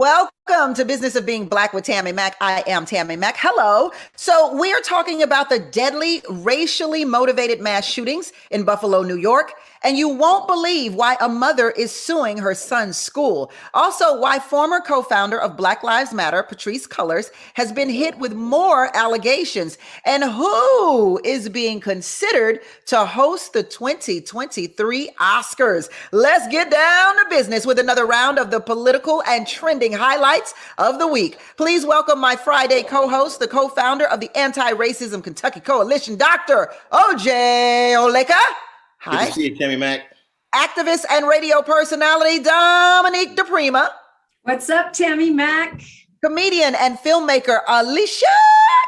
Welcome to Business of Being Black with Tammi Mack. I am Tammi Mack. Hello. So we are talking about the deadly racially motivated mass shootings in Buffalo, New York. And you won't believe why a mother is suing her son's school. Also, why former co-founder of Black Lives Matter, Patrisse Cullors, has been hit with more allegations. And who is being considered to host the 2023 Oscars. Let's get down to business with another round of the political and trending highlights of the week. Please welcome my Friday co-host, the co-founder of the Anti-Racism Kentucky Coalition, Dr. O.J. Oleka. Hi. Good to see you, Tammi Mack. Activist and radio personality, Dominique DePrima. What's up, Tammi Mack? Comedian and filmmaker, Alicia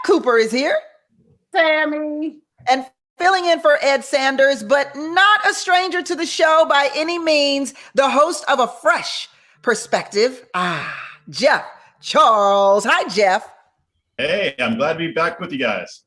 Cooper is here. Tammi. And filling in for Ed Sanders, but not a stranger to the show by any means, the host of A Fresh Perspective, Jeff Charles. Hi, Jeff. Hey, I'm glad to be back with you guys.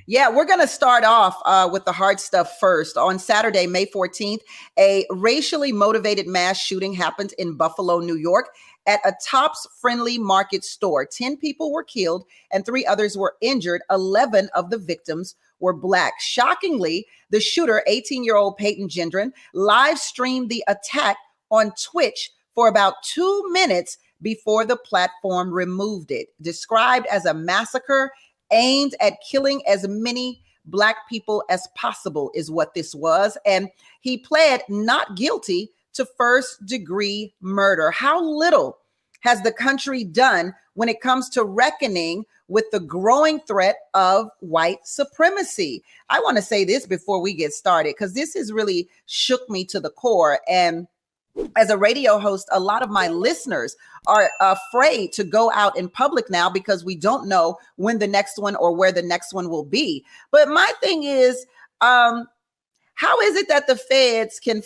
Yeah, we're going to start off with the hard stuff first. On Saturday, May 14th, a racially motivated mass shooting happened in Buffalo, New York at a Tops Friendly Market store. 10 people were killed and 3 others were injured. 11 of the victims were Black. Shockingly, the shooter, 18-year-old Peyton Gendron, live streamed the attack on Twitch for about 2 minutes before the platform removed it. Described as a massacre aimed at killing as many Black people as possible is what this was. And he pled not guilty to first-degree murder. How little has the country done when it comes to reckoning with the growing threat of white supremacy? I want to say this before we get started, because this has really shook me to the core. And as a radio host, a lot of my listeners are afraid to go out in public now because we don't know when the next one or where the next one will be. But my thing is, how is it that the feds can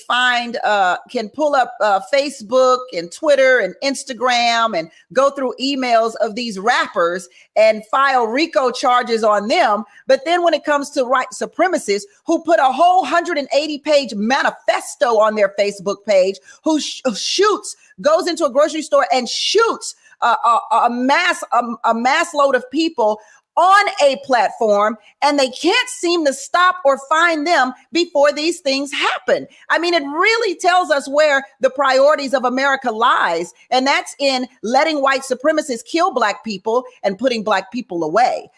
pull up Facebook and Twitter and Instagram and go through emails of these rappers and file RICO charges on them? But then when it comes to white supremacists who put a whole 180-page manifesto on their Facebook page, who goes into a grocery store and shoots a mass load of people on a platform, and they can't seem to stop or find them before these things happen. I mean, it really tells us where the priorities of America lies, and that's in letting white supremacists kill Black people and putting Black people away.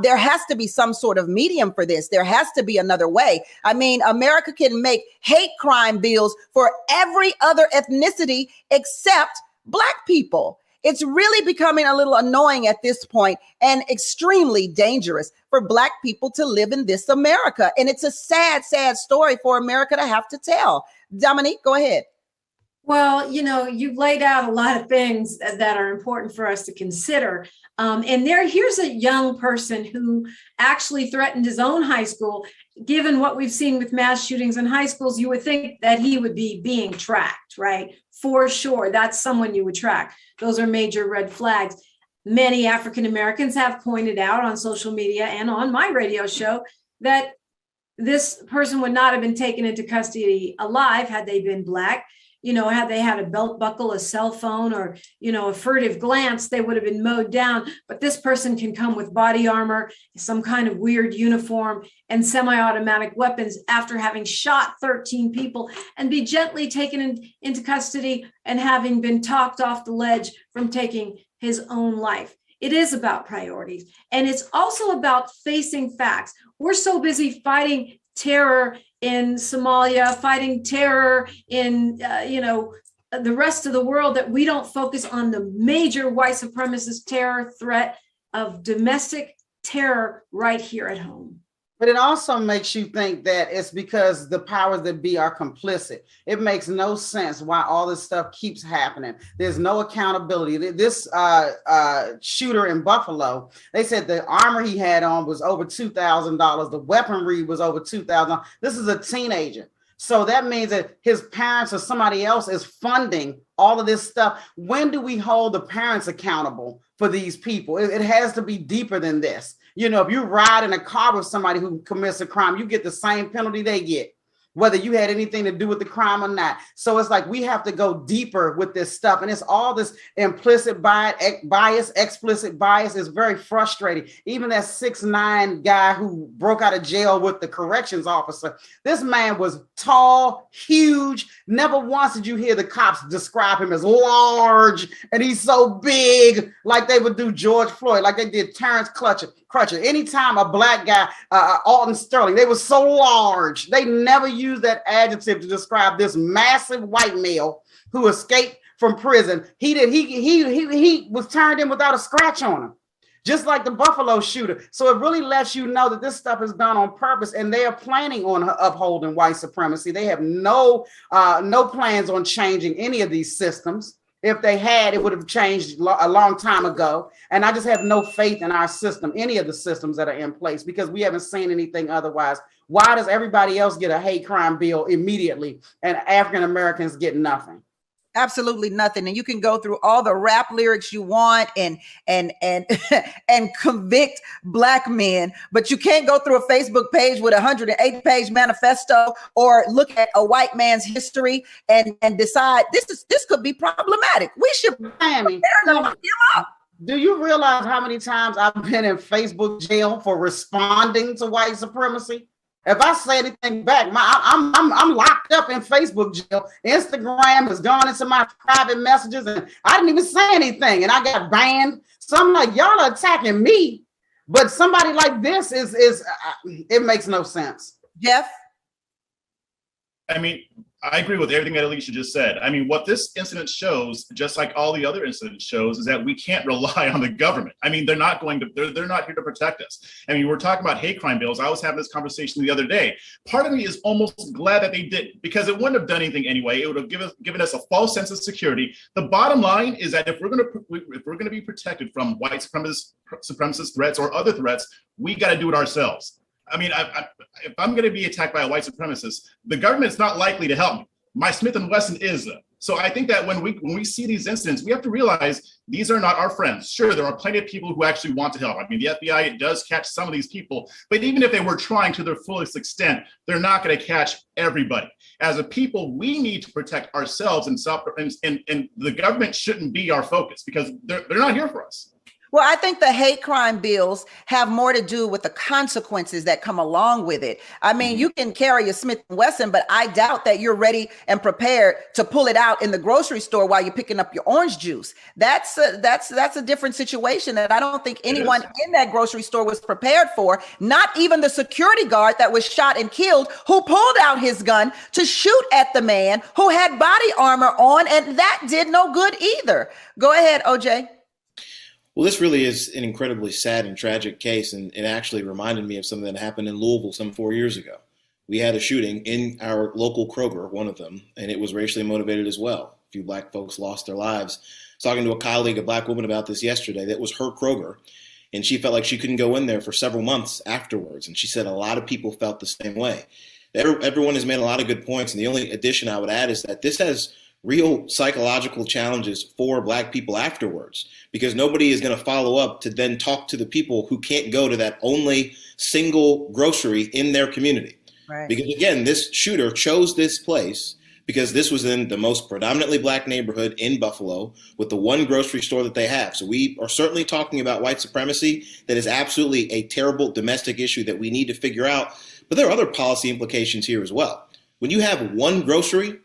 There has to be some sort of medium for this. There has to be another way. I mean, America can make hate crime bills for every other ethnicity except Black people. It's really becoming a little annoying at this point and extremely dangerous for Black people to live in this America. And it's a sad, sad story for America to have to tell. Dominique, go ahead. Well, you've laid out a lot of things that are important for us to consider. And here's a young person who actually threatened his own high school. Given what we've seen with mass shootings in high schools, you would think that he would be being tracked, right? For sure, that's someone you would track. Those are major red flags. Many African Americans have pointed out on social media and on my radio show that this person would not have been taken into custody alive had they been Black. Had they had a belt buckle, a cell phone, or, a furtive glance, they would have been mowed down. But this person can come with body armor, some kind of weird uniform, and semi-automatic weapons after having shot 13 people and be gently taken into custody and having been talked off the ledge from taking his own life. It is about priorities. And it's also about facing facts. We're so busy fighting terror in Somalia, fighting terror in, the rest of the world, that we don't focus on the major white supremacist terror threat of domestic terror right here at home. But it also makes you think that it's because the powers that be are complicit. It makes no sense why all this stuff keeps happening. There's no accountability. This shooter in Buffalo, they said the armor he had on was over $2,000. The weaponry was over $2,000. This is a teenager. So that means that his parents or somebody else is funding all of this stuff. When do we hold the parents accountable for these people? It has to be deeper than this. If you ride in a car with somebody who commits a crime, you get the same penalty they get. whether you had anything to do with the crime or not. So it's like we have to go deeper with this stuff. And it's all this implicit bias, explicit bias is very frustrating. Even that 6'9" guy who broke out of jail with the corrections officer, this man was tall, huge. Never once did you hear the cops describe him as large and he's so big, like they would do George Floyd, like they did Terrence Crutcher. Anytime a black guy, Alton Sterling, they were so large. They never used that adjective to describe this massive white male who escaped from prison. He was turned in without a scratch on him, just like the Buffalo shooter. So it really lets you know that this stuff is done on purpose, and they are planning on upholding white supremacy. They have no plans on changing any of these systems. If they had, it would have changed a long time ago. And I just have no faith in our system, any of the systems that are in place, because we haven't seen anything otherwise. Why does everybody else get a hate crime bill immediately and African Americans get nothing? Absolutely nothing. And you can go through all the rap lyrics you want and convict black men, but you can't go through a Facebook page with a 108-page manifesto or look at a white man's history and decide this could be problematic. We should Tammi, do you realize how many times I've been in Facebook jail for responding to white supremacy? If I say anything back, I'm locked up in Facebook jail. Instagram has gone into my private messages, and I didn't even say anything, and I got banned. So I'm like, y'all are attacking me, but somebody like this is it makes no sense. Jeff? I mean, I agree with everything that Alicia just said. I mean, what this incident shows, just like all the other incidents shows, is that we can't rely on the government. I mean, they're not here to protect us. I mean, we're talking about hate crime bills. I was having this conversation the other day. Part of me is almost glad that they did, because it wouldn't have done anything anyway. It would have given us a false sense of security. The bottom line is that if we're going to be protected from white supremacist threats or other threats, we got to do it ourselves. I mean, if I'm going to be attacked by a white supremacist, the government's not likely to help me. My Smith & Wesson is. So I think that when we see these incidents, we have to realize these are not our friends. Sure, there are plenty of people who actually want to help. I mean, the FBI does catch some of these people, but even if they were trying to their fullest extent, they're not going to catch everybody. As a people, we need to protect ourselves, and the government shouldn't be our focus, because they're not here for us. Well, I think the hate crime bills have more to do with the consequences that come along with it. I mean, you can carry a Smith & Wesson, but I doubt that you're ready and prepared to pull it out in the grocery store while you're picking up your orange juice. That's a different situation that I don't think anyone in that grocery store was prepared for. Not even the security guard that was shot and killed, who pulled out his gun to shoot at the man who had body armor on, and that did no good either. Go ahead, OJ. Well, this really is an incredibly sad and tragic case, and it actually reminded me of something that happened in Louisville some 4 years ago. We had a shooting in our local Kroger, one of them, and it was racially motivated as well. A few black folks lost their lives. I was talking to a colleague, a black woman, about this yesterday. That was her Kroger, and she felt like she couldn't go in there for several months afterwards, and she said a lot of people felt the same way. Everyone has made a lot of good points, and the only addition I would add is that this has real psychological challenges for black people afterwards, because nobody is going to follow up to then talk to the people who can't go to that only single grocery in their community. Right. Because again, this shooter chose this place because this was in the most predominantly black neighborhood in Buffalo with the one grocery store that they have. So we are certainly talking about white supremacy. That is absolutely a terrible domestic issue that we need to figure out. But there are other policy implications here as well. When you have one grocery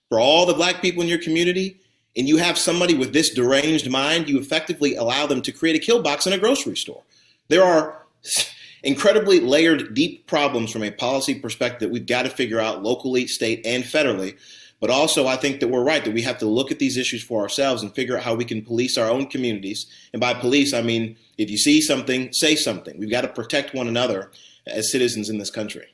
for all the black people in your community, and you have somebody with this deranged mind, you effectively allow them to create a kill box in a grocery store. There are incredibly layered, deep problems from a policy perspective that we've got to figure out locally, state, and federally. But also, I think that we're right, that we have to look at these issues for ourselves and figure out how we can police our own communities. And by police, I mean, if you see something, say something. We've got to protect one another as citizens in this country.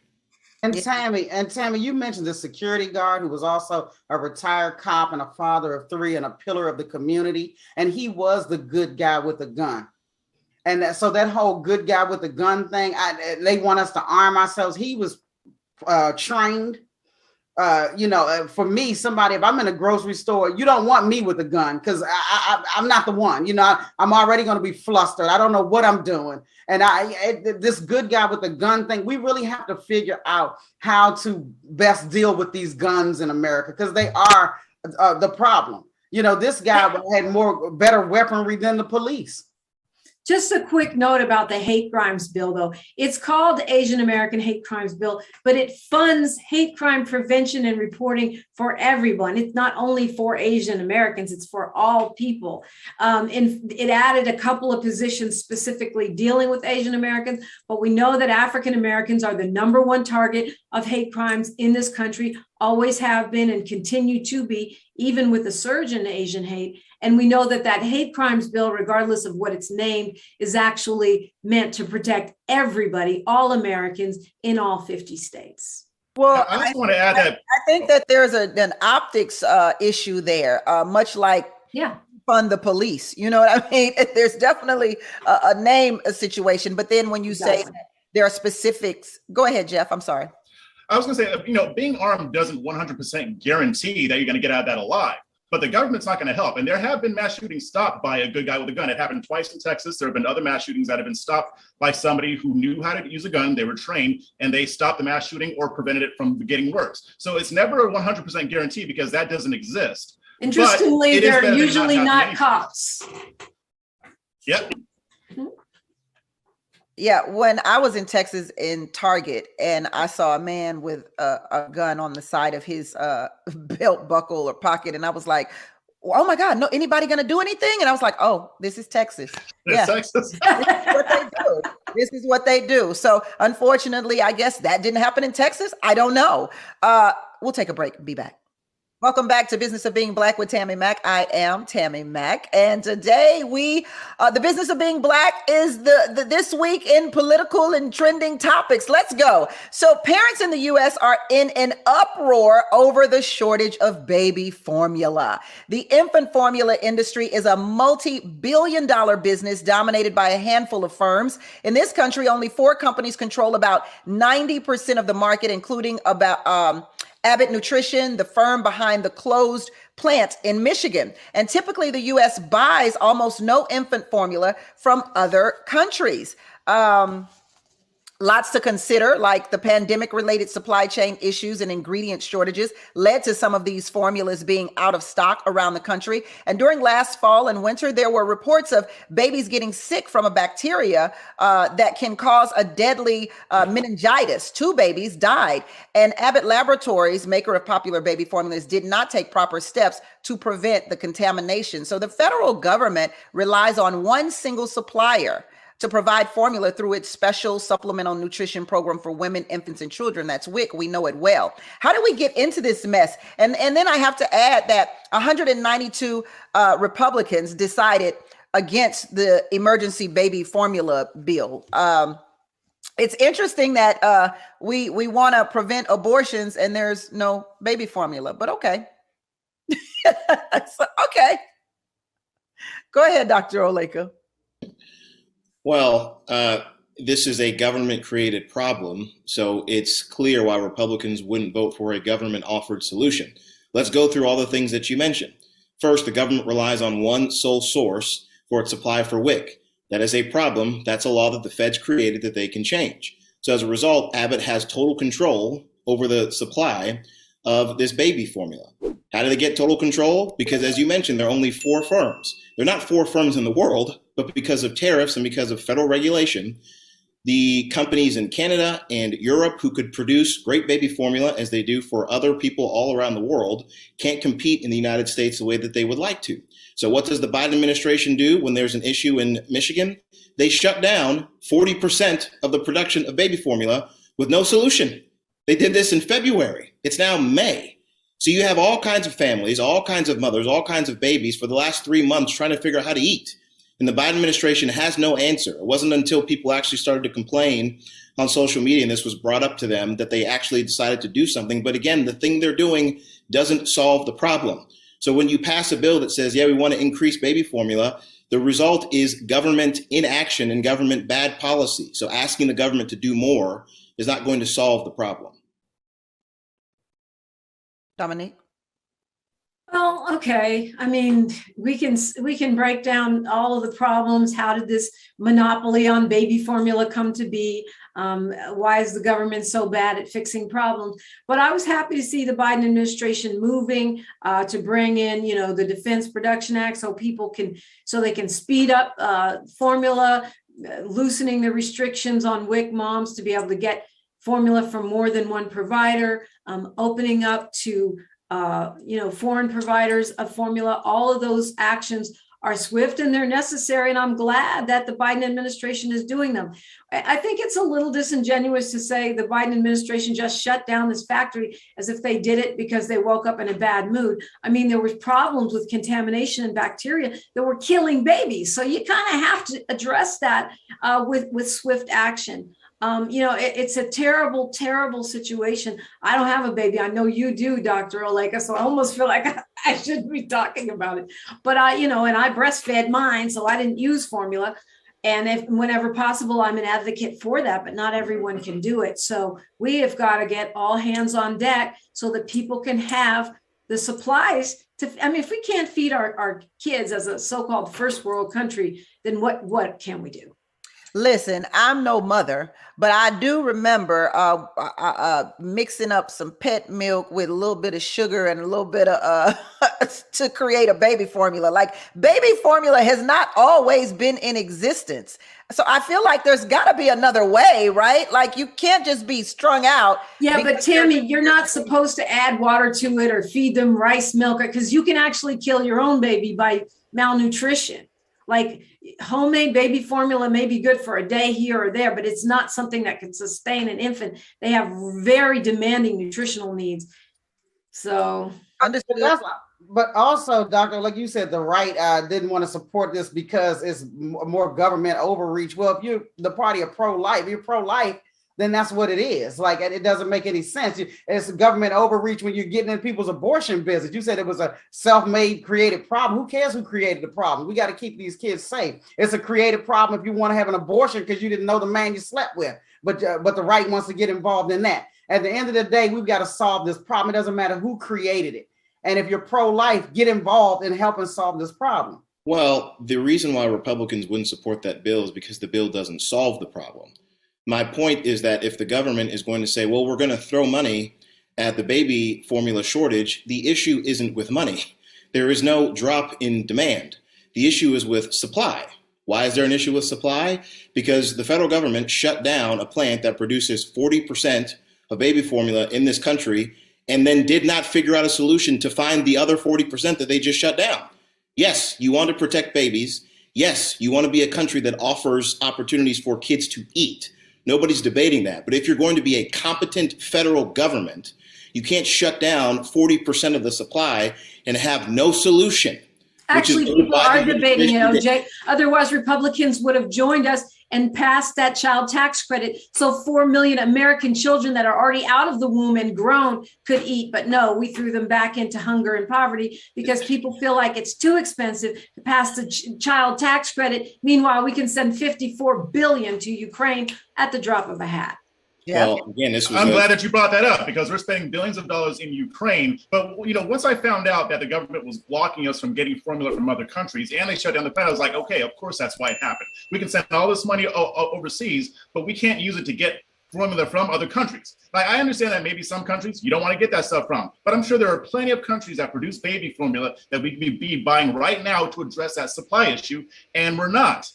And Tammi, you mentioned the security guard who was also a retired cop and a father of three and a pillar of the community. And he was the good guy with the gun. And so that whole good guy with the gun thing, they want us to arm ourselves. He was trained for me, somebody, if I'm in a grocery store, you don't want me with a gun because I'm not the one. I'm already going to be flustered. I don't know what I'm doing. And this good guy with the gun thing, we really have to figure out how to best deal with these guns in America because they are the problem. This guy had better weaponry than the police. Just a quick note about the hate crimes bill, though. It's called the Asian American Hate Crimes Bill, but it funds hate crime prevention and reporting for everyone. It's not only for Asian Americans, it's for all people. And it added a couple of positions specifically dealing with Asian Americans, but we know that African Americans are the #1 target of hate crimes in this country, always have been and continue to be, even with the surge in Asian hate. And we know that hate crimes bill, regardless of what it's named, is actually meant to protect everybody, all Americans in all 50 states. Well, I just want to add that I think that there's an optics issue there, much like fund the police. You know what I mean? There's definitely a name situation, but then when you say there are specifics, go ahead, Jeff. I'm sorry. I was going to say, being armed doesn't 100% guarantee that you're going to get out of that alive. But the government's not going to help. And there have been mass shootings stopped by a good guy with a gun. It happened twice in Texas. There have been other mass shootings that have been stopped by somebody who knew how to use a gun. They were trained and they stopped the mass shooting or prevented it from getting worse. So it's never a 100% guarantee because that doesn't exist. Interestingly, they're usually not cops. Yep. Yeah, when I was in Texas in Target and I saw a man with a gun on the side of his belt buckle or pocket, and I was like, oh my God, no, anybody gonna do anything? And I was like, oh, this is Texas. Yeah. Texas. This is what they do. This is what they do. So unfortunately, I guess that didn't happen in Texas. I don't know. We'll take a break and be back. Welcome back to Business of Being Black with Tammi Mack. I am Tammi Mack, and today the Business of Being Black is the this week in political and trending topics. Let's go. So parents in the U.S. are in an uproar over the shortage of baby formula. The infant formula industry is a multi-billion-dollar business dominated by a handful of firms. In this country, only 4 companies control about 90% of the market, including about Abbott Nutrition, the firm behind the closed plant in Michigan. And typically the U.S. buys almost no infant formula from other countries. Lots to consider, like the pandemic-related supply chain issues and ingredient shortages led to some of these formulas being out of stock around the country. And during last fall and winter, there were reports of babies getting sick from a bacteria that can cause a deadly meningitis. 2 babies died. And Abbott Laboratories, maker of popular baby formulas, did not take proper steps to prevent the contamination. So the federal government relies on one single supplier to provide formula through its special supplemental nutrition program for women, infants, and children. That's WIC. We know it well. How do we get into this mess? And then I have to add that 192 Republicans decided against the emergency baby formula bill. It's interesting that we want to prevent abortions and there's no baby formula, but okay. Okay. Go ahead, Dr. Oleka. Well, this is a government-created problem, so it's clear why Republicans wouldn't vote for a government-offered solution. Let's go through all the things that you mentioned. First, the government relies on one sole source for its supply for WIC. That is a problem. That's a law that the feds created that they can change. So as a result, Abbott has total control over the supply of this baby formula. How do they get total control? Because as you mentioned, there are only 4 firms. They're not 4 firms in the world, but because of tariffs and because of federal regulation, the companies in Canada and Europe who could produce great baby formula as they do for other people all around the world can't compete in the United States the way that they would like to. So what does the Biden administration do when there's an issue in Michigan? They shut down 40% of the production of baby formula with no solution. They did this in February. It's now May. So you have all kinds of families, all kinds of mothers, all kinds of babies for the last 3 months trying to figure out how to eat. And the Biden administration has no answer. It wasn't until people actually started to complain on social media and this was brought up to them that they actually decided to do something. But again, the thing they're doing doesn't solve the problem. So when you pass a bill that says, yeah, we want to increase baby formula, the result is government inaction and government bad policy. So asking the government to do more is not going to solve the problem. Dominique? Well, okay. I mean, we can break down all of the problems. How did this monopoly on baby formula come to be? Why is the government so bad at fixing problems? But I was happy to see the Biden administration moving to bring in, the Defense Production Act, so they can speed up formula, loosening the restrictions on WIC moms to be able to get formula from more than one provider, opening up to foreign providers of formula. All of those actions are swift and they're necessary. And I'm glad that the Biden administration is doing them. I think it's a little disingenuous to say the Biden administration just shut down this factory as if they did it because they woke up in a bad mood. I mean, there was problems with contamination and bacteria that were killing babies. So you kind of have to address that with swift action. It's a terrible, terrible situation. I don't have a baby. I know you do, Dr. Oleka, so I almost feel like I shouldn't be talking about it. But and I breastfed mine, so I didn't use formula. And whenever possible, I'm an advocate for that, but not everyone can do it. So we have got to get all hands on deck so that people can have the supplies if we can't feed our kids as a so-called first world country, then what can we do? Listen, I'm no mother, but I do remember mixing up some pet milk with a little bit of sugar and a little bit of to create a baby formula. Like, baby formula has not always been in existence. So I feel like there's got to be another way, right? Like, you can't just be strung out. Yeah, but Tammy, you're not supposed to add water to it or feed them rice milk, because you can actually kill your own baby by malnutrition. Like, homemade baby formula may be good for a day here or there, but it's not something that can sustain an infant. They have very demanding nutritional needs. So understood. But also, Doctor, like you said, the right didn't want to support this because it's more government overreach. Well, if you're the party of pro-life, you're pro-life, then that's what it is. Like, it doesn't make any sense. It's government overreach when you're getting in people's abortion business. You said it was a self-made created problem. Who cares who created the problem? We got to keep these kids safe. It's a created problem if you want to have an abortion because you didn't know the man you slept with. But the right wants to get involved in that. At the end of the day, we've got to solve this problem. It doesn't matter who created it. And if you're pro-life, get involved in helping solve this problem. Well, the reason why Republicans wouldn't support that bill is because the bill doesn't solve the problem. My point is that if the government is going to say, well, we're going to throw money at the baby formula shortage, the issue isn't with money. There is no drop in demand. The issue is with supply. Why is there an issue with supply? Because the federal government shut down a plant that produces 40% of baby formula in this country and then did not figure out a solution to find the other 40% that they just shut down. Yes, you want to protect babies. Yes, you want to be a country that offers opportunities for kids to eat. Nobody's debating that. But if you're going to be a competent federal government, you can't shut down 40% of the supply and have no solution. Actually, people are debating it, OJ. Otherwise, Republicans would have joined us and passed that child tax credit. So 4 million American children that are already out of the womb and grown could eat. But no, we threw them back into hunger and poverty because people feel like it's too expensive to pass the child tax credit. Meanwhile, we can send 54 billion to Ukraine at the drop of a hat. Yeah. Well, again, I'm glad that you brought that up because we're spending billions of dollars in Ukraine. But, once I found out that the government was blocking us from getting formula from other countries and they shut down the plant, I was like, okay, of course, that's why it happened. We can send all this money overseas, but we can't use it to get formula from other countries. Like, I understand that maybe some countries you don't want to get that stuff from, but I'm sure there are plenty of countries that produce baby formula that we could be buying right now to address that supply issue, and we're not.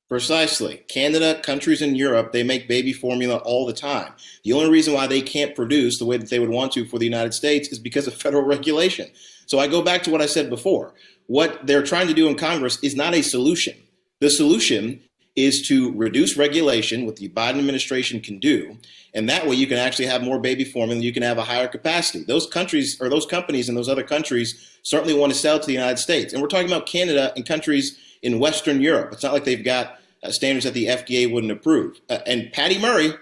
Precisely. Canada, countries in Europe, they make baby formula all the time. The only reason why they can't produce the way that they would want to for the United States is because of federal regulation. So I go back to what I said before. What they're trying to do in Congress is not a solution. The solution is to reduce regulation, what the Biden administration can do, and that way you can actually have more baby formula, you can have a higher capacity. Those countries or those companies in those other countries certainly want to sell to the United States. And we're talking about Canada and countries in Western Europe. It's not like they've got standards that the FDA wouldn't approve. And Patty Murray,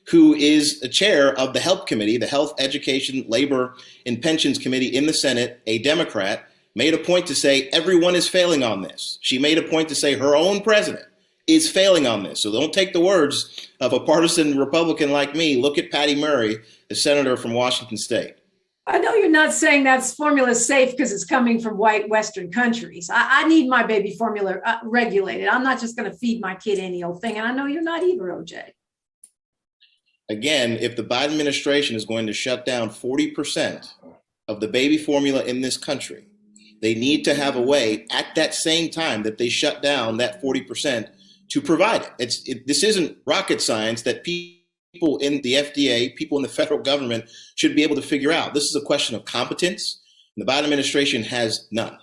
who is the chair of the HELP Committee, the Health, Education, Labor, and Pensions Committee in the Senate, a Democrat, made a point to say everyone is failing on this. She made a point to say her own president is failing on this. So don't take the words of a partisan Republican like me. Look at Patty Murray, the senator from Washington State. I know you're not saying that's formula safe because it's coming from white Western countries. I need my baby formula regulated. I'm not just going to feed my kid any old thing. And I know you're not either, OJ. Again, if the Biden administration is going to shut down 40% of the baby formula in this country, they need to have a way at that same time that they shut down that 40% to provide it. This isn't rocket science that people in the FDA, people in the federal government should be able to figure out. This is a question of competence, and the Biden administration has none.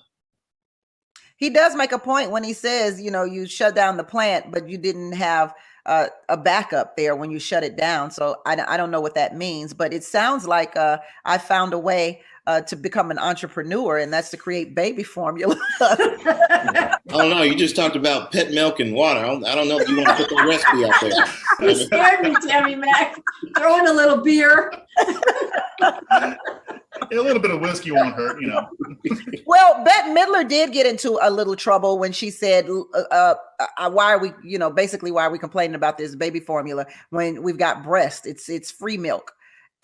He does make a point when he says, you shut down the plant, but you didn't have a backup there when you shut it down. So I don't know what that means, but it sounds like I found a way to become an entrepreneur, and that's to create baby formula. I don't know. You just talked about pet milk and water. I don't know if you want to put the recipe out there. You scared me, Tammi Mac. Throw in a little beer. A little bit of whiskey won't hurt, Well, Bette Midler did get into a little trouble when she said, why are we, basically why are we complaining about this baby formula when we've got breast? It's free milk.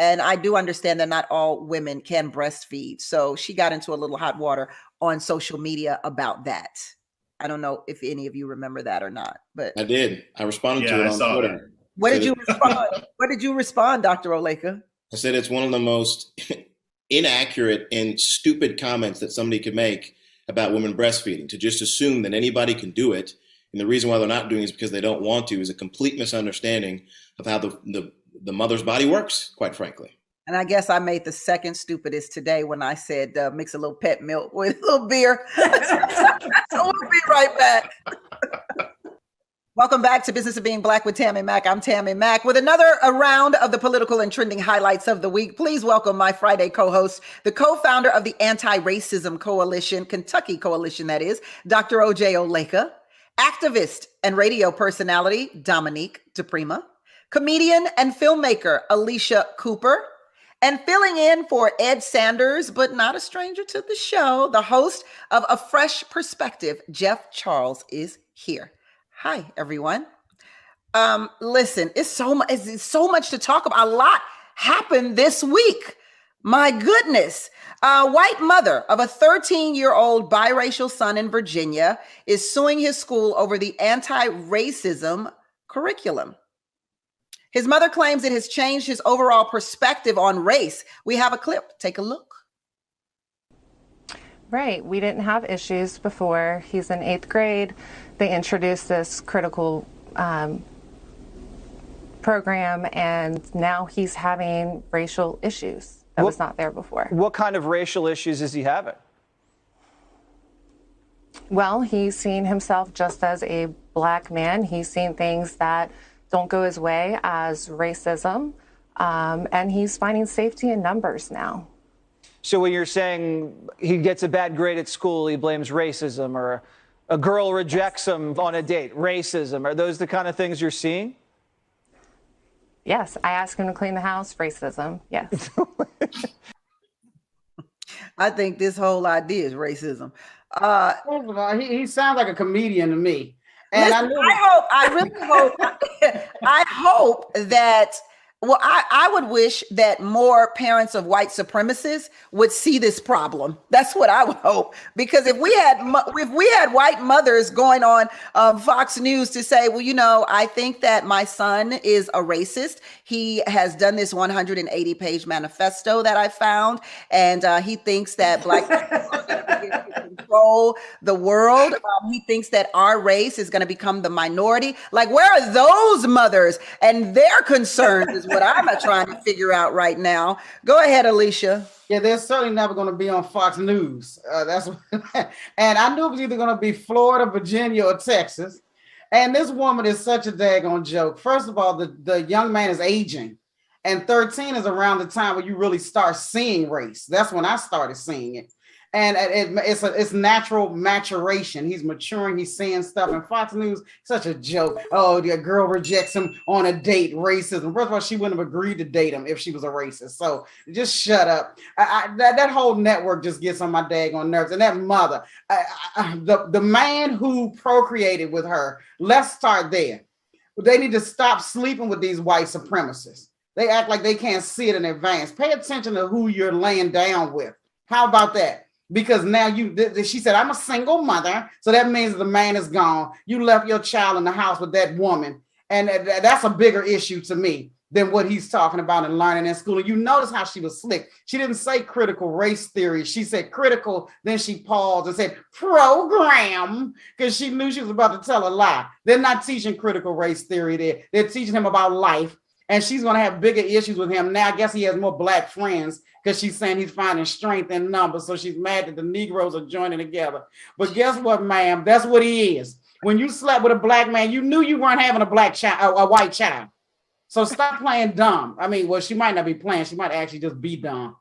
And I do understand that not all women can breastfeed. So she got into a little hot water on social media about that. I don't know if any of you remember that or not, but I did. I responded to it on Twitter. What did you respond? What did you respond, Dr. Oleka? I said it's one of the most inaccurate and stupid comments that somebody could make about women breastfeeding, to just assume that anybody can do it. And the reason why they're not doing it is because they don't want to, is a complete misunderstanding of how the mother's body works, quite frankly. And I guess I made the second stupidest today when I said mix a little pet milk with a little beer. So we'll be right back. Welcome back to Business of Being Black with Tammi Mac. I'm Tammi Mac with another round of the political and trending highlights of the week. Please welcome my Friday co-host, the co-founder of the Anti-Racism Coalition, Kentucky Coalition, that is, Dr. OJ Oleka, activist and radio personality, Dominique DePrima, comedian and filmmaker, Alicia Cooper, and filling in for Ed Sanders, but not a stranger to the show, the host of A Fresh Perspective, Jeff Charles, is here. Hi, everyone. Listen, it's so much to talk about. A lot happened this week. My goodness. A white mother of a 13-year-old biracial son in Virginia is suing his school over the anti-racism curriculum. His mother claims it has changed his overall perspective on race. We have a clip. Take a look. Right. We didn't have issues before. He's in 8th grade. They introduced this critical program, and now he's having racial issues that was not there before. What kind of racial issues is he having? Well, he's seeing himself just as a black man. He's seen things that don't go his way as racism, and he's finding safety in numbers now. So when you're saying he gets a bad grade at school, he blames racism, or a girl rejects him on a date, racism, are those the kind of things you're seeing? Yes, I asked him to clean the house, racism, yes. I think this whole idea is racism. First of all, he sounds like a comedian to me. And listen, I really hope, I hope that, well, I would wish that more parents of white supremacists would see this problem. That's what I would hope. Because if we had white mothers going on Fox News to say, well, I think that my son is a racist. He has done this 180-page manifesto that I found, and he thinks that black people are going to begin to control the world. He thinks that our race is going to become the minority. Like, where are those mothers and their concerns is what I'm trying to figure out right now. Go ahead, Alicia. Yeah, they're certainly never going to be on Fox News. That's and I knew it was either going to be Florida, Virginia, or Texas. And this woman is such a daggone joke. First of all, the young man is aging, and 13 is around the time where you really start seeing race. That's when I started seeing it. And it's natural maturation. He's maturing. He's seeing stuff. And Fox News, such a joke. Oh, the girl rejects him on a date. Racism. First of all, she wouldn't have agreed to date him if she was a racist. So just shut up. That whole network just gets on my daggone nerves. And that mother, the man who procreated with her. Let's start there. They need to stop sleeping with these white supremacists. They act like they can't see it in advance. Pay attention to who you're laying down with. How about that? Because now she said, I'm a single mother. So that means the man is gone. You left your child in the house with that woman. And that's a bigger issue to me than what he's talking about and learning in school. And you notice how she was slick. She didn't say critical race theory. She said critical. Then she paused and said program, because she knew she was about to tell a lie. They're not teaching critical race theory there. They're teaching him about life. And she's going to have bigger issues with him. Now, I guess he has more black friends because she's saying he's finding strength in numbers. So she's mad that the Negroes are joining together. But guess what, ma'am? That's what he is. When you slept with a black man, you knew you weren't having a white child. So stop playing dumb. I mean, well, she might not be playing. She might actually just be dumb.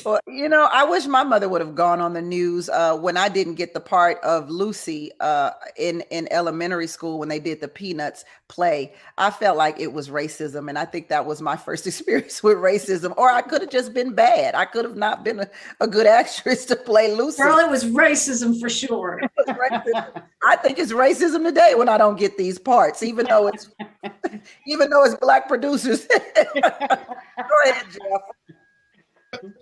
Well, I wish my mother would have gone on the news when I didn't get the part of Lucy in elementary school when they did the Peanuts play. I felt like it was racism, and I think that was my first experience with racism. Or I could have just been bad. I could have not been a good actress to play Lucy. Girl, it was racism for sure. I think it's racism today when I don't get these parts, even though it's black producers. Go ahead, Jeff.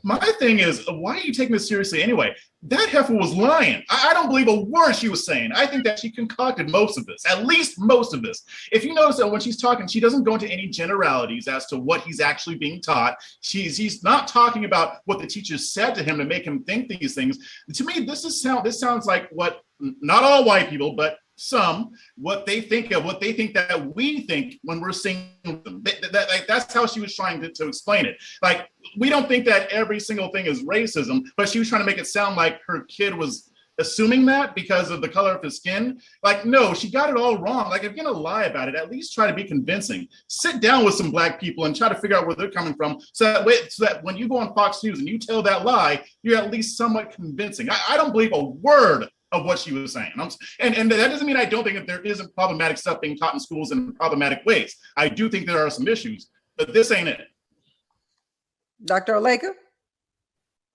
My thing is, why are you taking this seriously anyway? That heifer was lying. I don't believe a word she was saying. I think that she concocted most of this, at least most of this. If you notice that when she's talking, she doesn't go into any generalities as to what he's actually being taught. He's not talking about what the teachers said to him to make him think these things. To me, this sounds like what not all white people, but some, what they think of, what they think that we think when we're seeing them. That's how she was trying to explain it. Like, we don't think that every single thing is racism, but she was trying to make it sound like her kid was assuming that because of the color of his skin. Like, no, she got it all wrong. Like, if you're gonna lie about it, at least try to be convincing. Sit down with some black people and try to figure out where they're coming from, so that when you go on Fox News and you tell that lie, you're at least somewhat convincing. I don't believe a word of what she was saying. And that doesn't mean I don't think that there isn't problematic stuff being taught in schools in problematic ways. I do think there are some issues, but this ain't it. Dr. Oleka?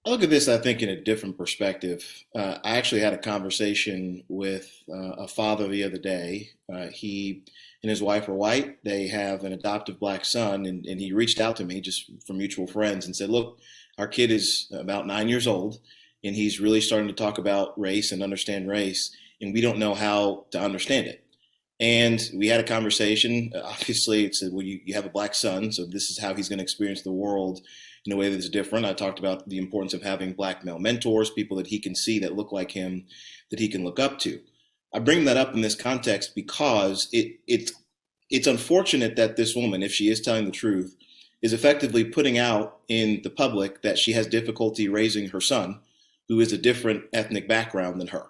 I look at this, I think, in a different perspective. I actually had a conversation with a father the other day. He and his wife are white. They have an adoptive black son, and he reached out to me just from mutual friends and said, look, our kid is about 9 years old, and he's really starting to talk about race and understand race, and we don't know how to understand it. And we had a conversation. Obviously, it said, well, you have a black son, so this is how he's going to experience the world in a way that's different. I talked about the importance of having black male mentors, people that he can see that look like him, that he can look up to. I bring that up in this context because it's unfortunate that this woman, if she is telling the truth, is effectively putting out in the public that she has difficulty raising her son, who is a different ethnic background than her.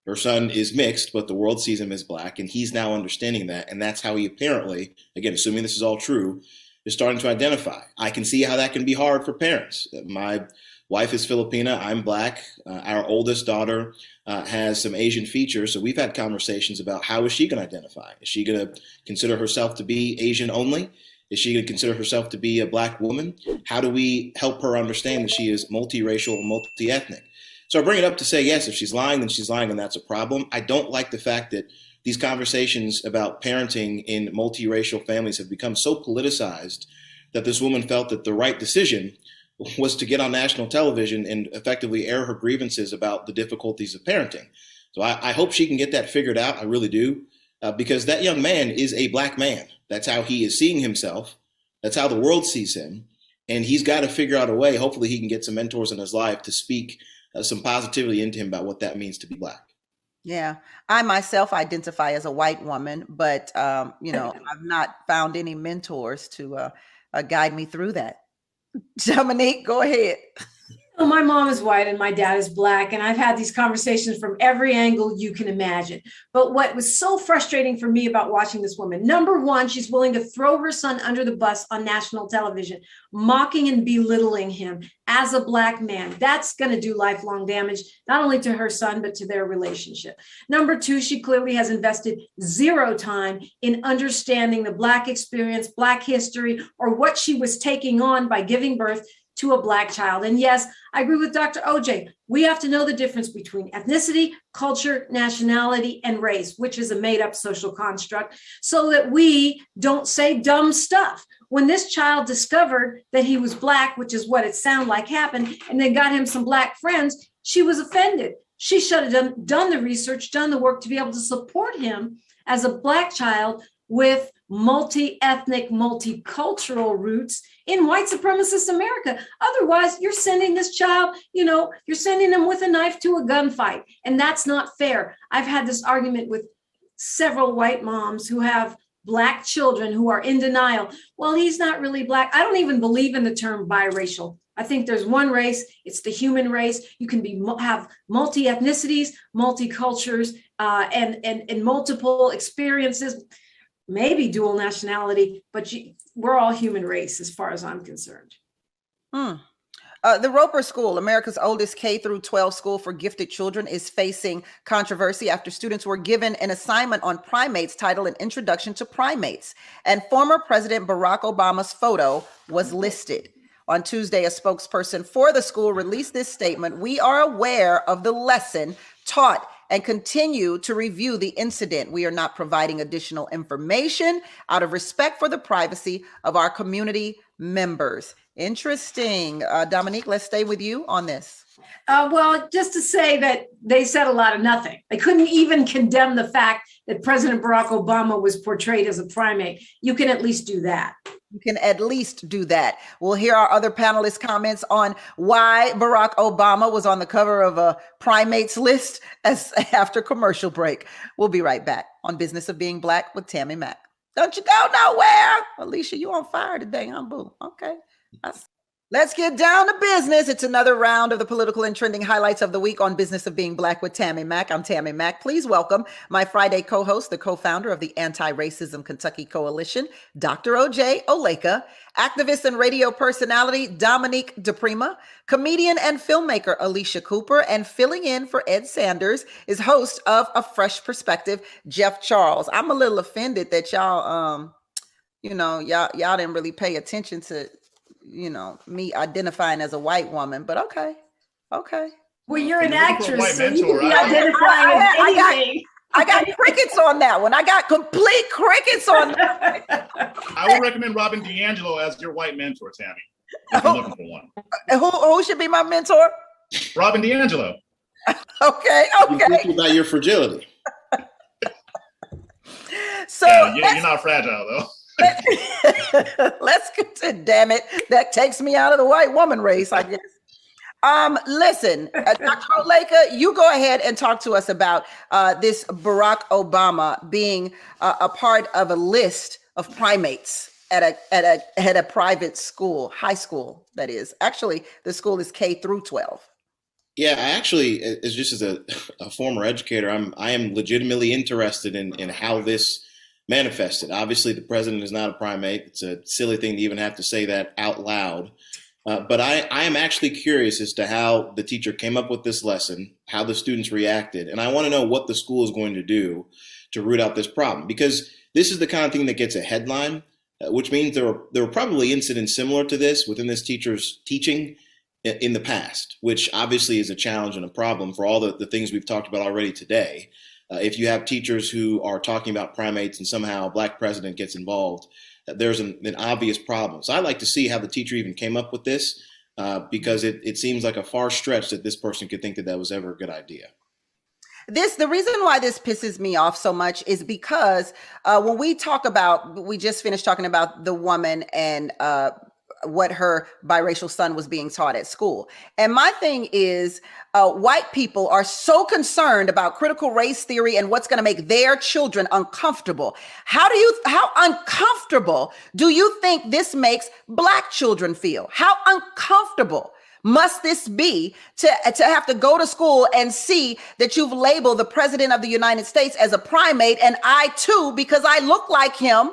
Her son is mixed, but the world sees him as black, and he's now understanding that. And that's how he apparently, again, assuming this is all true, is starting to identify. I can see how that can be hard for parents. My wife is Filipina. I'm black. Our oldest daughter has some Asian features. So we've had conversations about how is she going to identify? Is she going to consider herself to be Asian only? Is she going to consider herself to be a black woman? How do we help her understand that she is multiracial and multi-ethnic? So I bring it up to say, yes, if she's lying, then she's lying, and that's a problem. I don't like the fact that these conversations about parenting in multiracial families have become so politicized that this woman felt that the right decision was to get on national television and effectively air her grievances about the difficulties of parenting. So I hope she can get that figured out. I really do, because that young man is a black man. That's how he is seeing himself. That's how the world sees him. And he's got to figure out a way. Hopefully he can get some mentors in his life to speak some positivity into him about what that means to be black. Yeah, I myself identify as a white woman, but I've not found any mentors to guide me through that. Dominique, go ahead. Well, my mom is white and my dad is black, and I've had these conversations from every angle you can imagine. But what was so frustrating for me about watching this woman, number one, she's willing to throw her son under the bus on national television, mocking and belittling him as a black man. That's going to do lifelong damage, not only to her son, but to their relationship. Number two, she clearly has invested zero time in understanding the black experience, black history, or what she was taking on by giving birth to a black child. And yes, I agree with Dr. OJ. We have to know the difference between ethnicity, culture, nationality, and race, which is a made-up social construct, so that we don't say dumb stuff. when this child discovered that he was Black, which is what it sounded like happened, and then got him some Black friends, she was offended. She should have done the research, done the work to be able to support him as a Black child with multi-ethnic, multicultural roots in white supremacist America. Otherwise, you're sending this child, you're sending them with a knife to a gunfight. And that's not fair. I've had this argument with several white moms who have Black children who are in denial. Well, he's not really Black. I don't even believe in the term biracial. I think there's one race. It's the human race. You can have multi-ethnicities, multicultures, and multiple experiences. Maybe dual nationality, but we're all human race as far as I'm concerned. The Roper School, America's oldest K through 12 school for gifted children, is facing controversy after students were given an assignment on primates titled An Introduction to Primates, and former President Barack Obama's photo was listed. On Tuesday, a spokesperson for the school released this statement: "We are aware of the lesson taught and continue to review the incident. We are not providing additional information out of respect for the privacy of our community members." Interesting. Dominique, let's stay with you on this. Well, just to say that they said a lot of nothing. They couldn't even condemn the fact that President Barack Obama was portrayed as a primate. You can at least do that. You can at least do that. We'll hear our other panelists' comments on why Barack Obama was on the cover of a primates list after commercial break. We'll be right back on Business of Being Black with Tammi Mack. Don't you go nowhere. Alicia, you on fire today, huh, boo? Okay. Let's get down to business. It's another round of the political and trending highlights of the week on Business of Being Black with Tammi Mack. I'm Tammi Mack. Please welcome my Friday co-host, the co-founder of the Anti-Racism Kentucky Coalition, Dr. O.J. Oleka, activist and radio personality, Dominique DePrima, comedian and filmmaker, Alicia Cooper, and filling in for Ed Sanders is host of A Fresh Perspective, Jeff Charles. I'm a little offended that y'all didn't really pay attention to me identifying as a white woman, but okay. Well, you're an actress, so mentor, you can be identifying as anything. I got crickets on that one. I got complete crickets on that. I would recommend Robin DiAngelo as your white mentor, Tammi, if you're looking for one. Who should be my mentor? Robin DiAngelo. Okay. You think about your fragility. So Yeah, you're not fragile though. Let's get to, damn it, that takes me out of the white woman race, I guess. Listen, Dr. Oleka, you go ahead and talk to us about this Barack Obama being a part of a list of primates at a private school, high school, that is. Actually, the school is K through 12. Yeah, I actually, as a former educator, I am legitimately interested in how this manifested. Obviously, the president is not a primate. It's a silly thing to even have to say that out loud. But I am actually curious as to how the teacher came up with this lesson, how the students reacted. And I want to know what the school is going to do to root out this problem, because this is the kind of thing that gets a headline, which means there were probably incidents similar to this within this teacher's teaching in the past, which obviously is a challenge and a problem for all the things we've talked about already today. If you have teachers who are talking about primates and somehow a black president gets involved, there's an obvious problem. So I'd like to see how the teacher even came up with this, because it seems like a far stretch that this person could think that was ever a good idea. The reason why this pisses me off so much is because when we just finished talking about the woman and what her biracial son was being taught at school. And my thing is, white people are so concerned about critical race theory and what's going to make their children uncomfortable. How uncomfortable do you think this makes black children feel? How uncomfortable must this be to have to go to school and see that you've labeled the president of the United States as a primate, and I too, because I look like him,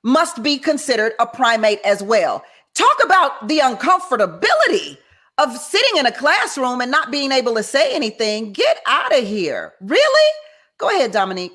must be considered a primate as well? Talk about the uncomfortability of sitting in a classroom and not being able to say anything. Get out of here. Really? Go ahead, Dominique.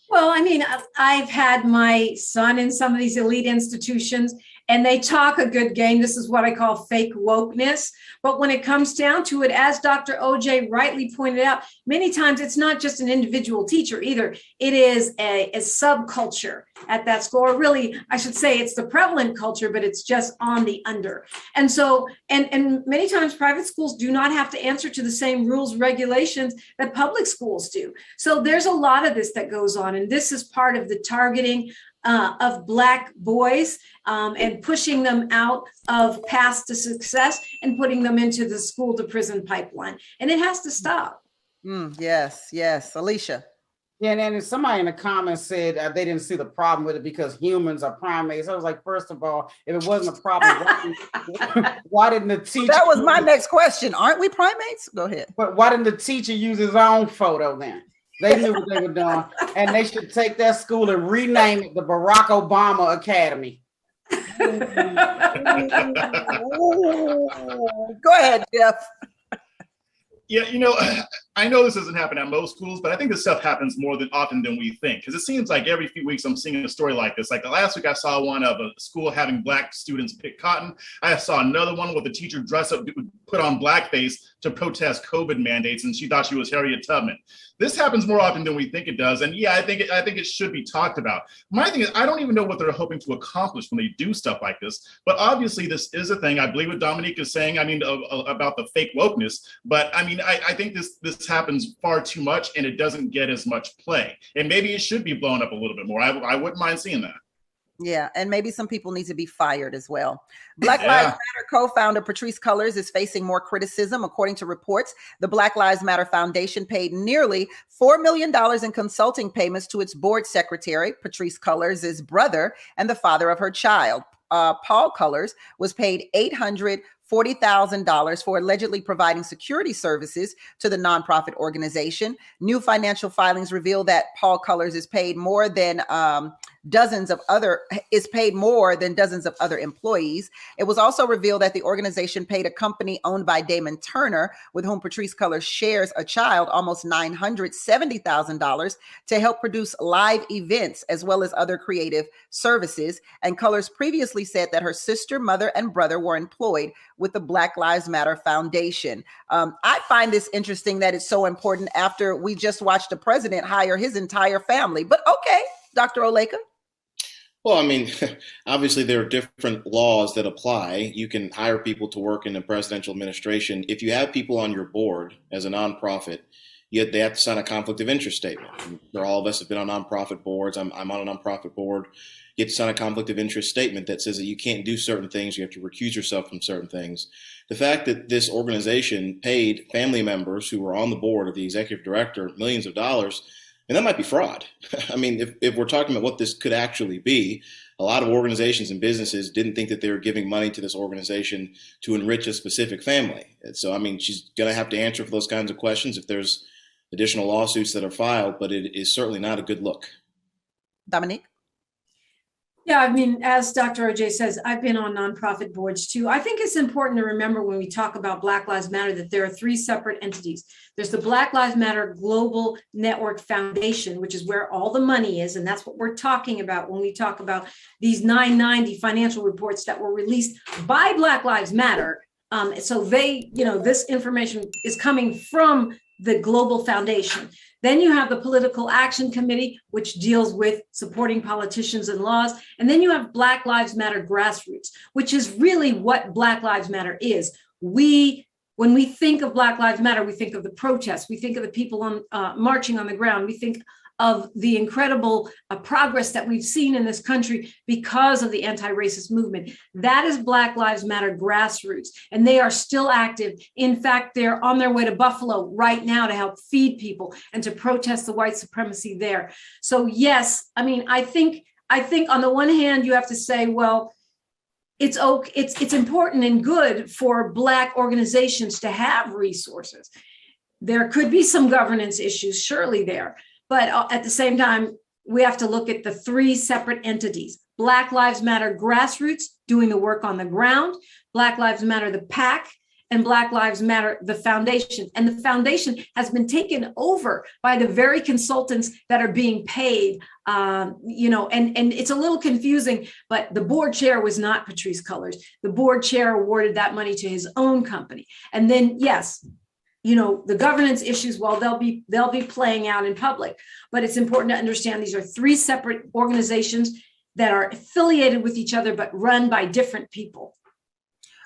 Well, I mean, I've had my son in some of these elite institutions, and they talk a good game. This is what I call fake wokeness. But when it comes down to it, as Dr. OJ rightly pointed out, many times it's not just an individual teacher either. It is a subculture at that school, or really, I should say it's the prevalent culture, but it's just on the under. And so, and many times private schools do not have to answer to the same rules, regulations that public schools do. So there's a lot of this that goes on. And this is part of the targeting of Black boys and pushing them out of paths to success and putting them into the school to prison pipeline. And it has to stop. Yes. Alicia. Yeah, and then somebody in the comments said they didn't see the problem with it because humans are primates. I was like, first of all, if it wasn't a problem, why didn't the teacher? That was my next question. Aren't we primates? Go ahead. But why didn't the teacher use his own photo then? They knew what they were doing, and they should take that school and rename it the Barack Obama Academy. Go ahead, Jeff. Yeah, I know this doesn't happen at most schools, but I think this stuff happens more often than we think. Because it seems like every few weeks I'm seeing a story like this. Like the last week I saw one of a school having Black students pick cotton. I saw another one with a teacher dress up, put on blackface to protest COVID mandates, and she thought she was Harriet Tubman. This happens more often than we think it does. And yeah, I think it should be talked about. My thing is, I don't even know what they're hoping to accomplish when they do stuff like this. But obviously this is a thing. I believe what Dominique is saying, about the fake wokeness. But I think this happens far too much and it doesn't get as much play. And maybe it should be blown up a little bit more. I wouldn't mind seeing that. Yeah, and maybe some people need to be fired as well. Black Lives Matter co-founder Patrisse Cullors is facing more criticism. According to reports, the Black Lives Matter Foundation paid nearly $4 million in consulting payments to its board secretary, Patrisse Cullors' brother, and the father of her child. Paul Cullors was paid $840,000 for allegedly providing security services to the nonprofit organization. New financial filings reveal that Paul Cullors is paid more than dozens of other employees. It was also revealed that the organization paid a company owned by Damon Turner, with whom Patrisse Cullors shares a child, almost $970,000 to help produce live events as well as other creative services. And Cullors previously said that her sister, mother, and brother were employed with the Black Lives Matter Foundation. I find this interesting that it's so important after we just watched the president hire his entire family. But okay, Dr. Oleka. Well, obviously there are different laws that apply. You can hire people to work in the presidential administration. If you have people on your board as a nonprofit, yet they have to sign a conflict of interest statement. All of us have been on nonprofit boards. I'm on a nonprofit board. You have to sign a conflict of interest statement that says that you can't do certain things. You have to recuse yourself from certain things. The fact that this organization paid family members who were on the board of the executive director millions of dollars, and that might be fraud. If we're talking about what this could actually be, a lot of organizations and businesses didn't think that they were giving money to this organization to enrich a specific family. And so, she's going to have to answer for those kinds of questions if there's additional lawsuits that are filed, but it is certainly not a good look. Dominique? Yeah, as Dr. OJ says, I've been on nonprofit boards too. I think it's important to remember when we talk about Black Lives Matter that there are three separate entities. There's the Black Lives Matter Global Network Foundation, which is where all the money is. And that's what we're talking about when we talk about these 990 financial reports that were released by Black Lives Matter. So they, this information is coming from the Global Foundation. Then you have the Political Action Committee, which deals with supporting politicians and laws. And then you have Black Lives Matter Grassroots, which is really what Black Lives Matter is. When we think of Black Lives Matter, we think of the protests. We think of the people marching on the ground. We think of the incredible progress that we've seen in this country because of the anti-racist movement. That is Black Lives Matter Grassroots, and they are still active. In fact, they're on their way to Buffalo right now to help feed people and to protest the white supremacy there. So yes, I think on the one hand, you have to say, well, it's important and good for Black organizations to have resources. There could be some governance issues, surely there. But at the same time, we have to look at the three separate entities. Black Lives Matter Grassroots, doing the work on the ground. Black Lives Matter, the PAC, and Black Lives Matter, the foundation. And the foundation has been taken over by the very consultants that are being paid, and it's a little confusing, but the board chair was not Patrisse Cullors. The board chair awarded that money to his own company. And then, yes, the governance issues, well, they'll be playing out in public, but it's important to understand these are three separate organizations that are affiliated with each other, but run by different people.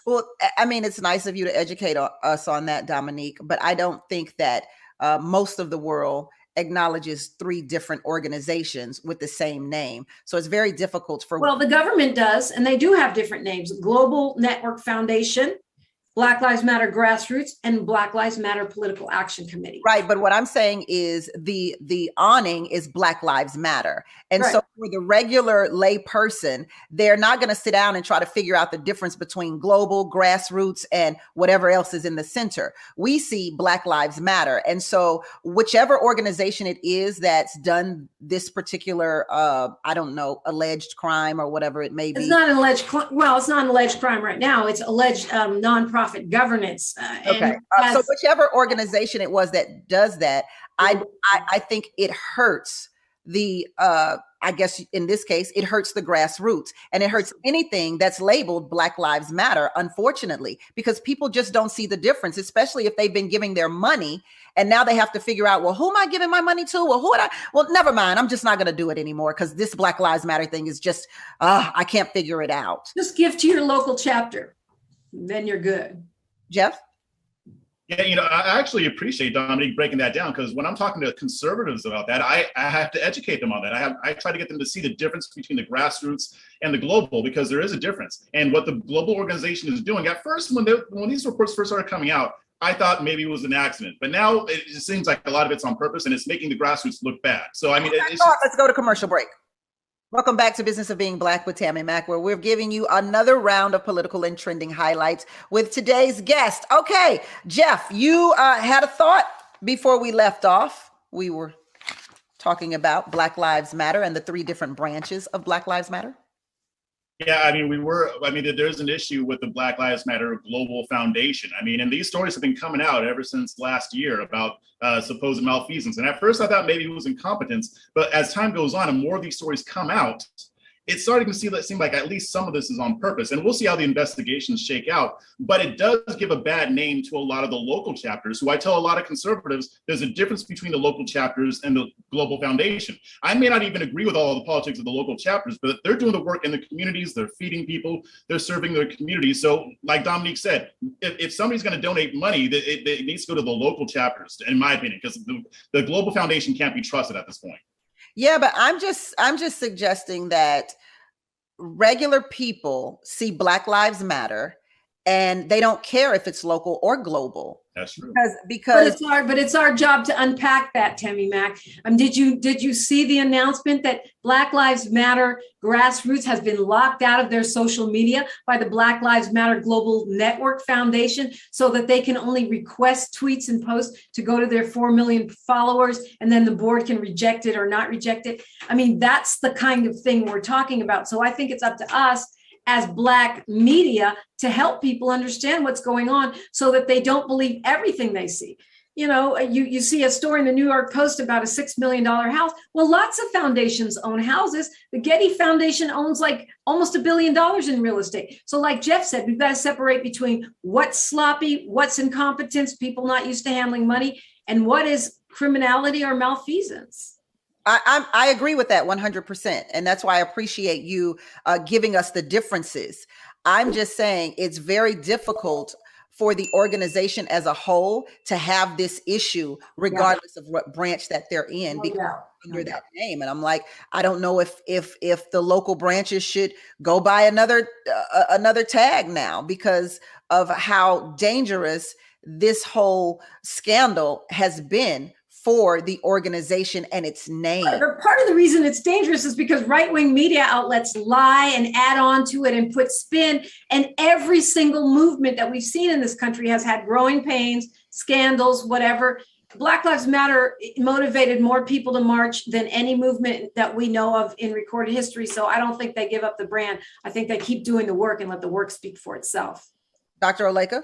Well, I mean, it's nice of you to educate us on that, Dominique, but I don't think that most of the world acknowledges three different organizations with the same name. So it's very difficult for. Well, the government does, and they do have different names: Global Network Foundation, Black Lives Matter Grassroots, and Black Lives Matter Political Action Committee. Right, but what I'm saying is the awning is Black Lives Matter. And right. So for the regular lay person, they're not going to sit down and try to figure out the difference between global, grassroots, and whatever else is in the center. We see Black Lives Matter. And so whichever organization it is that's done this particular, alleged crime or whatever it may be. It's not an alleged, it's not an alleged crime right now. It's alleged nonprofit governance. Okay. So whichever organization it was that does that, I think it hurts the, I guess in this case, it hurts the grassroots, and it hurts anything that's labeled Black Lives Matter, unfortunately, because people just don't see the difference, especially if they've been giving their money and now they have to figure out, well, who am I giving my money to? Well, never mind. I'm just not going to do it anymore because this Black Lives Matter thing is just, I can't figure it out. Just give to your local chapter. Then you're good. Jeff? Yeah, I actually appreciate Dominique breaking that down, because when I'm talking to conservatives about that, I have to educate them on that. I try to get them to see the difference between the grassroots and the global, because there is a difference. And what the global organization is doing, at first, when these reports first started coming out, I thought maybe it was an accident, but now it just seems like a lot of it's on purpose, and it's making the grassroots look bad. So, I mean, let's go to commercial break. Welcome back to Business of Being Black with Tammi Mack, where we're giving you another round of political and trending highlights with today's guest. Okay, Jeff, you had a thought before we left off. We were talking about Black Lives Matter and the three different branches of Black Lives Matter. Yeah, I mean, there's an issue with the Black Lives Matter Global Foundation. I mean, and these stories have been coming out ever since last year about supposed malfeasance. And at first I thought maybe it was incompetence, but as time goes on and more of these stories come out, it's starting to seem like at least some of this is on purpose. And we'll see how the investigations shake out. But it does give a bad name to a lot of the local chapters, who I tell a lot of conservatives there's a difference between the local chapters and the Global Foundation. I may not even agree with all of the politics of the local chapters, but they're doing the work in the communities, they're feeding people, they're serving their communities. So like Dominique said, if somebody's going to donate money, it needs to go to the local chapters, in my opinion, because the Global Foundation can't be trusted at this point. Yeah, but I'm just suggesting that regular people see Black Lives Matter and they don't care if it's local or global. That's true. Because but it's our job to unpack that, Tammi Mack. Did you see the announcement that Black Lives Matter Grassroots has been locked out of their social media by the Black Lives Matter Global Network Foundation, so that they can only request tweets and posts to go to their 4 million followers, and then the board can reject it or not reject it? I mean, that's the kind of thing we're talking about. So I think it's up to us as Black media to help people understand what's going on, so that they don't believe everything they see. You see a story in the New York Post about a $6 million house. Well, lots of foundations own houses. The Getty Foundation owns like almost $1 billion in real estate. So like Jeff said, we've got to separate between what's sloppy, what's incompetence, people not used to handling money, and what is criminality or malfeasance. I agree with that 100%. And that's why I appreciate you giving us the differences. I'm just saying it's very difficult for the organization as a whole to have this issue, regardless of what branch that they're in, because under that name. And I'm like, I don't know if the local branches should go by another tag now, because of how dangerous this whole scandal has been for the organization and its name. Part of the reason it's dangerous is because right-wing media outlets lie and add on to it and put spin. And every single movement that we've seen in this country has had growing pains, scandals, whatever. Black Lives Matter motivated more people to march than any movement that we know of in recorded history. So I don't think they give up the brand. I think they keep doing the work and let the work speak for itself. Dr. Oleka?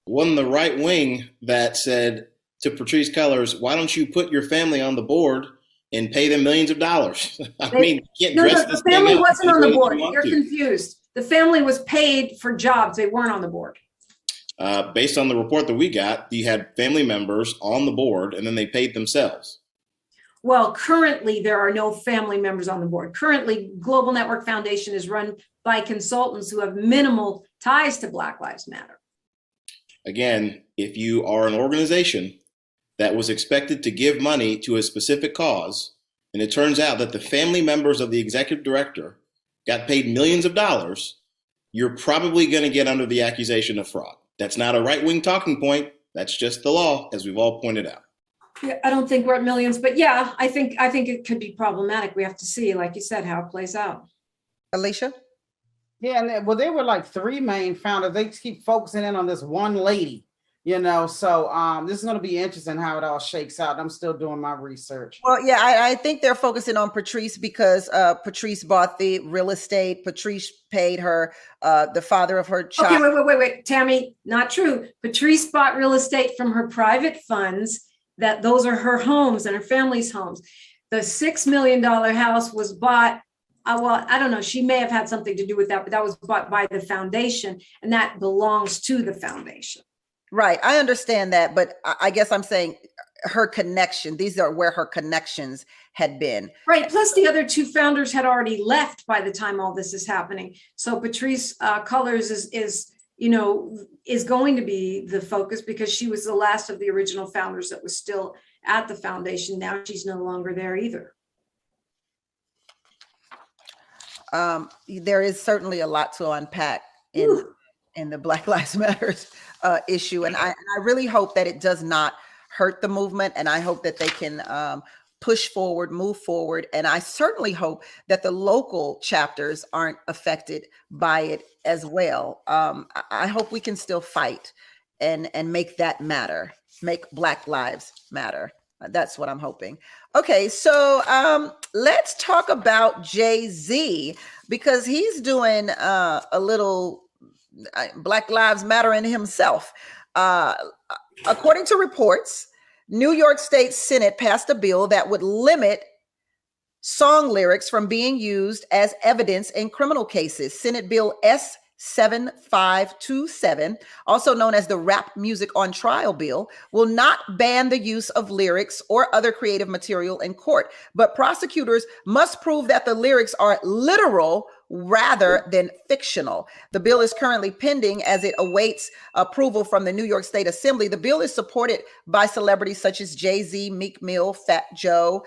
One the right wing that said to Patrisse Cullors, "Why don't you put your family on the board and pay them millions of dollars?" You can't dress this the family thing up wasn't on the board. you You're confused. The family was paid for jobs. They weren't on the board. Based on the report that we got, you had family members on the board, and then they paid themselves. Well, currently, there are no family members on the board. Currently, Global Network Foundation is run by consultants who have minimal ties to Black Lives Matter. Again, if you are an organization that was expected to give money to a specific cause, and it turns out that the family members of the executive director got paid millions of dollars, you're probably going to get under the accusation of fraud. That's not a right-wing talking point. That's just the law, as we've all pointed out. Yeah, I don't think we're at millions, but yeah, I think it could be problematic. We have to see, like you said, how it plays out. Alicia? Yeah, and they were like three main founders. They keep focusing in on this one lady, so this is going to be interesting how it all shakes out. I'm still doing my research. Well, yeah, I think they're focusing on Patrisse because Patrisse bought the real estate. Patrisse paid her, the father of her child. Okay, wait, Tammy, not true. Patrisse bought real estate from her private funds. Those are her homes and her family's homes. The $6 million house was bought. Well, I don't know. She may have had something to do with that, but that was bought by the foundation, and that belongs to the foundation. Right. I understand that, but I guess I'm saying her connection. These are where her connections had been. Right. Plus, the other two founders had already left by the time all this is happening. So Patrisse Cullors is going to be the focus because she was the last of the original founders that was still at the foundation. Now she's no longer there either. There is certainly a lot to unpack in the Black Lives Matter issue. And I really hope that it does not hurt the movement. And I hope that they can push forward, move forward. And I certainly hope that the local chapters aren't affected by it as well. I hope we can still fight and make that matter, make Black lives matter. That's what I'm hoping. Okay, so let's talk about Jay-Z because he's doing a little Black Lives Matter in himself. According to reports, New York State Senate passed a bill that would limit song lyrics from being used as evidence in criminal cases. Senate Bill S-7527, also known as the Rap Music on Trial Bill, will not ban the use of lyrics or other creative material in court, but prosecutors must prove that the lyrics are literal rather than fictional. The bill is currently pending as it awaits approval from the New York State Assembly. The bill is supported by celebrities such as Jay-Z, Meek Mill, Fat Joe,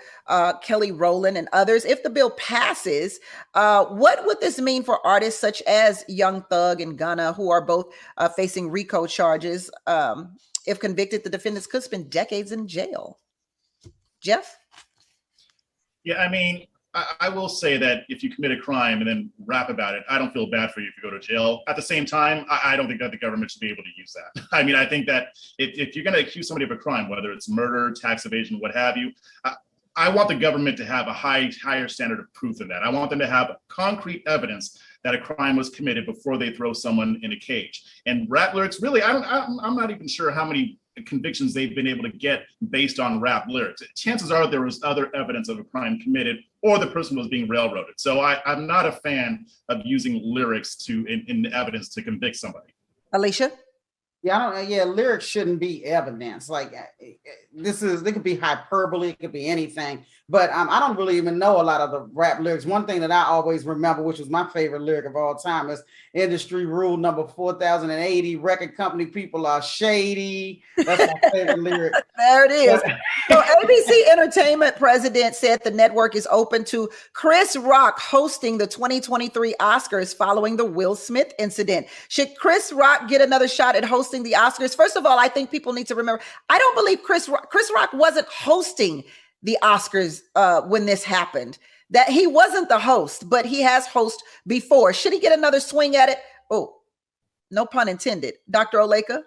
Kelly Rowland, and others. If the bill passes, what would this mean for artists such as Young Thug and Gunna, who are both facing RICO charges? If convicted, the defendants could spend decades in jail. Jeff? Yeah, I mean, I will say that if you commit a crime and then rap about it, I don't feel bad for you if you go to jail. At the same time, I don't think that the government should be able to use that. I mean, I think that if you're going to accuse somebody of a crime, whether it's murder, tax evasion, what have you, I want the government to have a higher standard of proof than that. I want them to have concrete evidence that a crime was committed before they throw someone in a cage. And rap lyrics, really, I'm not even sure how many convictions they've been able to get based on rap lyrics. Chances are there was other evidence of a crime committed or the person was being railroaded. So I'm not a fan of using lyrics in evidence to convict somebody. Alicia? Yeah, lyrics shouldn't be evidence. Like they could be hyperbole, it could be anything. But I don't really even know a lot of the rap lyrics. One thing that I always remember, which was my favorite lyric of all time, is industry rule number 4080, record company people are shady. That's my favorite lyric. There it is. So ABC Entertainment president said the network is open to Chris Rock hosting the 2023 Oscars following the Will Smith incident. Should Chris Rock get another shot at hosting the Oscars? First of all, I think people need to remember, I don't believe Chris Rock wasn't hosting the Oscars when this happened. That he wasn't the host, but he has hosted before. Should he get another swing at it? Oh, no pun intended. Dr. Oleka?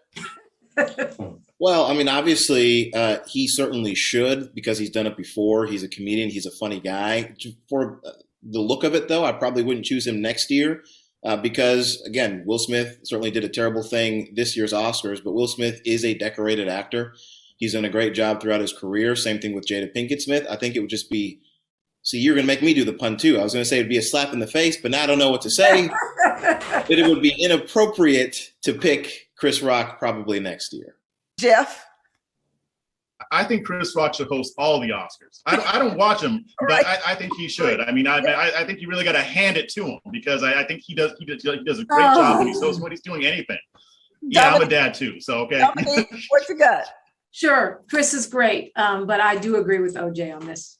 Well, I mean, obviously, he certainly should because he's done it before. He's a comedian. He's a funny guy. For the look of it, though, I probably wouldn't choose him next year. because, again, Will Smith certainly did a terrible thing this year's Oscars, but Will Smith is a decorated actor. He's done a great job throughout his career. Same thing with Jada Pinkett Smith. I think it would just be, see, you're going to make me do the pun too. I was going to say it'd be a slap in the face, but now I don't know what to say. But it would be inappropriate to pick Chris Rock probably next year. Jeff? I think Chris Rock should host all the Oscars. I don't watch him, but I think he should. I mean, I think you really got to hand it to him, because I think he does a great job when he shows what he's doing anything. Yeah, I'm a dad too, so okay. Dominique, what you got? Sure, Chris is great, but I do agree with OJ on this.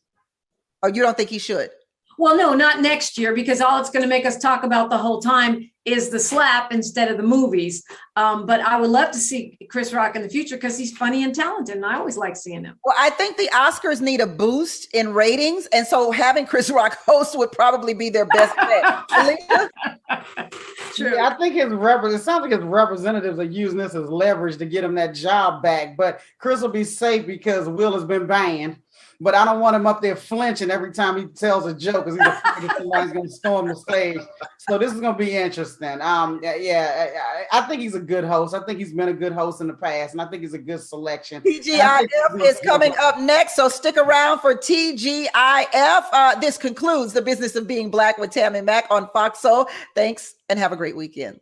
Oh, you don't think he should? Well, no, not next year, because all it's going to make us talk about the whole time is the slap instead of the movies. But I would love to see Chris Rock in the future, because he's funny and talented, and I always like seeing him. Well, I think the Oscars need a boost in ratings, and so having Chris Rock host would probably be their best bet. Alicia? True. Yeah, I think it sounds like his representatives are using this as leverage to get him that job back. But Chris will be safe because Will has been banned. But I don't want him up there flinching every time he tells a joke, because he's afraid that somebody's going to storm the stage. So this is going to be interesting. I think he's a good host. I think he's been a good host in the past, and I think he's a good selection. TGIF is coming up next, so stick around for TGIF. This concludes The Business of Being Black with Tammi Mack on Foxsoul. Thanks, and have a great weekend.